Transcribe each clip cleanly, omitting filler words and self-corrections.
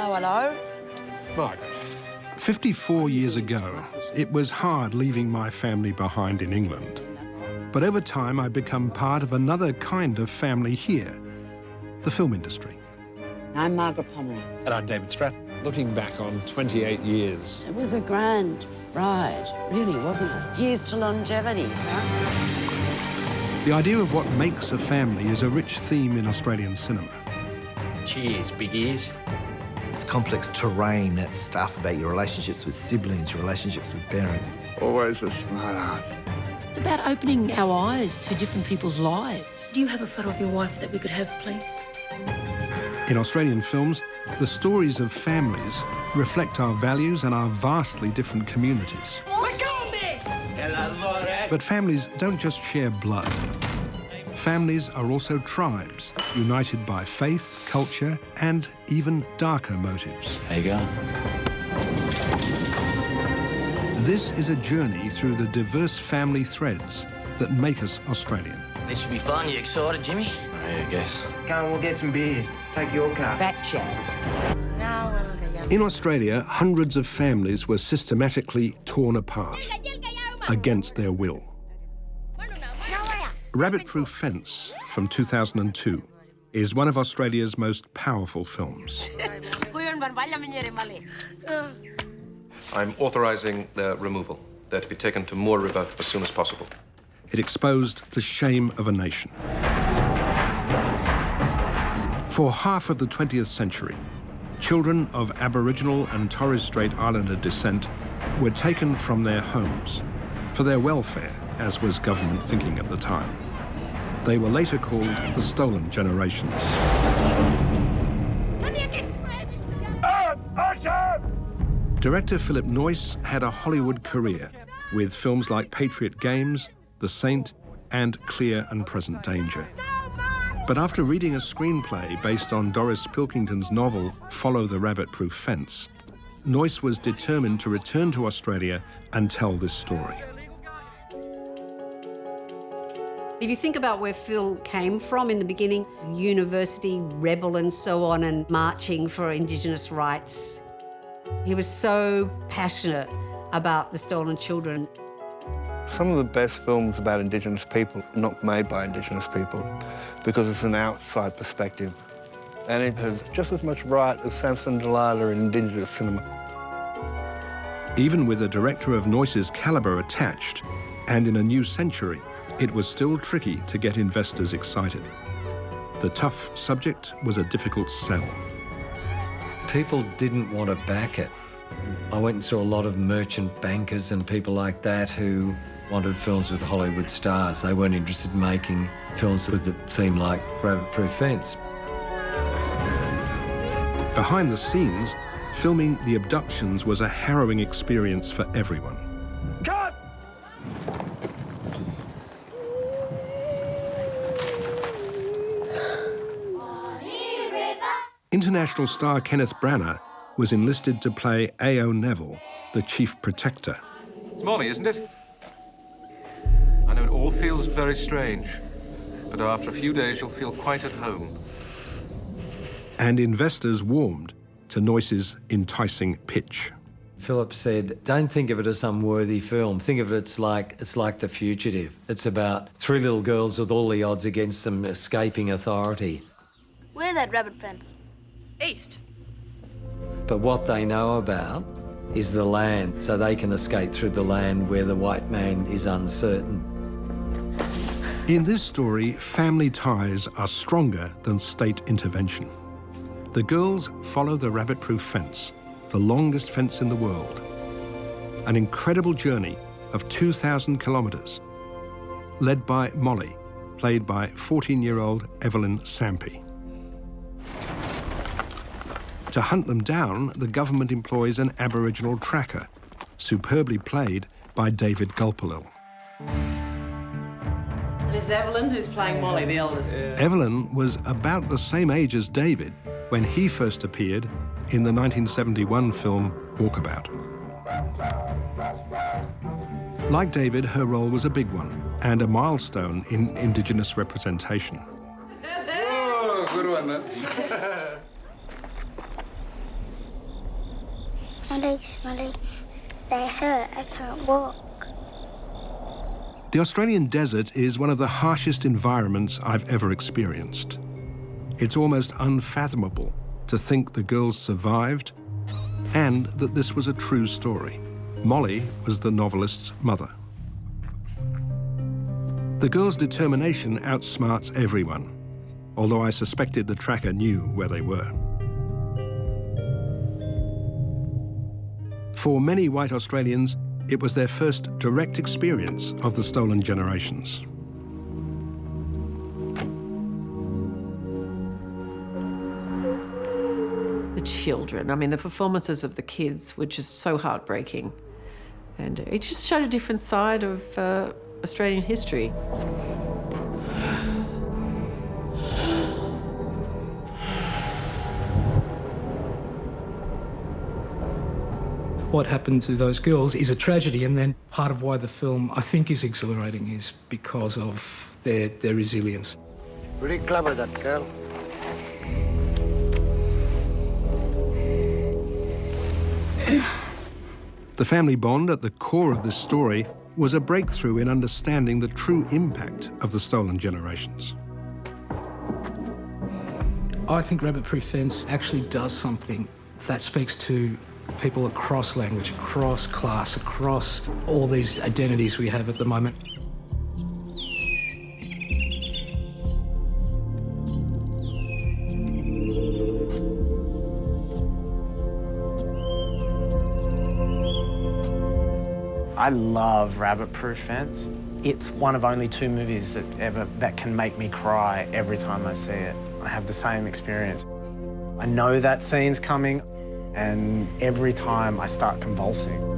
Hello, hello. Margaret. 54 years ago, it was hard leaving my family behind in England. But over time, I'd become part of another kind of family here, the film industry. I'm Margaret Pomeranz. And I'm David Stratton. Looking back on 28 years. It was a grand ride, really, wasn't it? Here's to longevity, huh? The idea of what makes a family is a rich theme in Australian cinema. Cheers, big ears. It's complex terrain, that stuff about your relationships with siblings, your relationships with parents. Always a smart ass. It's about opening our eyes to different people's lives. Do you have a photo of your wife that we could have, please? In Australian films, the stories of families reflect our values and our vastly different communities. But families don't just share blood. Families are also tribes, united by faith, culture, and even darker motives. There you go. This is a journey through the diverse family threads that make us Australian. This should be fun. You excited, Jimmy? Yeah, I guess. Come on, we'll get some beers. Take your car. Back chats. In Australia, hundreds of families were systematically torn apart against their will. Rabbit-Proof Fence from 2002 is one of Australia's most powerful films. I'm authorising their removal. They're to be taken to Moor River as soon as possible. It exposed the shame of a nation. For half of the 20th century, children of Aboriginal and Torres Strait Islander descent were taken from their homes for their welfare, as was government thinking at the time. They were later called the Stolen Generations. Director Philip Noyce had a Hollywood career with films like Patriot Games, The Saint, and Clear and Present Danger. But after reading a screenplay based on Doris Pilkington's novel Follow the Rabbit-Proof Fence, Noyce was determined to return to Australia and tell this story. If you think about where Phil came from in the beginning, university rebel and so on, and marching for Indigenous rights, he was so passionate about the stolen children. Some of the best films about Indigenous people are not made by Indigenous people because it's an outside perspective. And it has just as much right as Samson Delilah in Indigenous cinema. Even with a director of Noyce's calibre attached, and in a new century, it was still tricky to get investors excited. The tough subject was a difficult sell. People didn't want to back it. I went and saw a lot of merchant bankers and people like that who wanted films with Hollywood stars. They weren't interested in making films with a theme like Rabbit-Proof Fence. Behind the scenes, filming the abductions was a harrowing experience for everyone. Cut! International star Kenneth Branagh was enlisted to play A.O. Neville, the Chief Protector. It's morning, isn't it? I know it all feels very strange, but after a few days you'll feel quite at home. And investors warmed to Noyce's enticing pitch. Philip said, don't think of it as some worthy film. Think of it it's like The Fugitive. It's about three little girls with all the odds against them escaping authority. Where's that rabbit fence? East. But what they know about is the land, so they can escape through the land where the white man is uncertain. In this story, family ties are stronger than state intervention. The girls follow the rabbit-proof fence, the longest fence in the world. An incredible journey of 2,000 kilometres, led by Molly, played by 14-year-old Evelyn Sampey. To hunt them down, the government employs an Aboriginal tracker, superbly played by David Gulpilil. This is Evelyn, who's playing Molly, the eldest. Evelyn was about the same age as David when he first appeared in the 1971 film Walkabout. Like David, her role was a big one and a milestone in Indigenous representation. Oh, good one, man. my legs, they hurt, I can't walk. The Australian desert is one of the harshest environments I've ever experienced. It's almost unfathomable to think the girls survived and that this was a true story. Molly was the novelist's mother. The girls' determination outsmarts everyone, although I suspected the tracker knew where they were. For many white Australians, it was their first direct experience of the stolen generations. The children, I mean, the performances of the kids were just so heartbreaking. And it just showed a different side of Australian history. What happened to those girls is a tragedy, and then part of why the film, I think, is exhilarating is because of their resilience. Pretty clever, that girl. The family bond at the core of this story was a breakthrough in understanding the true impact of the stolen generations. I think Rabbit Proof Fence actually does something that speaks to people across language, across class, across all these identities we have at the moment. I love Rabbit Proof Fence. It's one of only 2 movies that can make me cry every time I see it. I have the same experience. I know that scene's coming, and every time I start convulsing.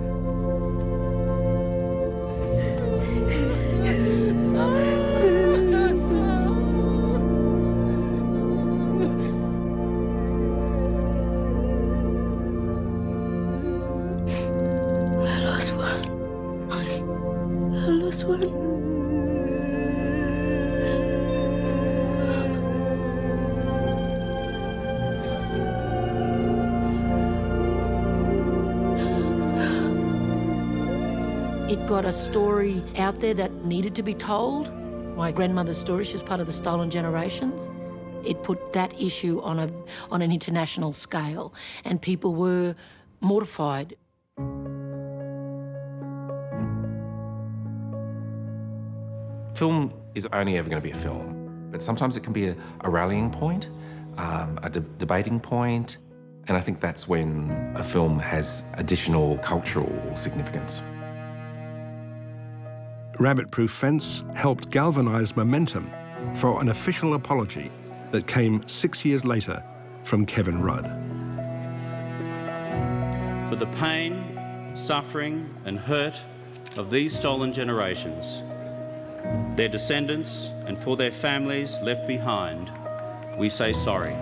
It got a story out there that needed to be told. My grandmother's story, she's part of the Stolen Generations. It put that issue on an international scale, and people were mortified. Film is only ever going to be a film, but sometimes it can be a rallying point, a debating point, and I think that's when a film has additional cultural significance. Rabbit Proof Fence helped galvanise momentum for an official apology that came 6 years later from Kevin Rudd. For the pain, suffering and hurt of these stolen generations, their descendants and for their families left behind, we say sorry.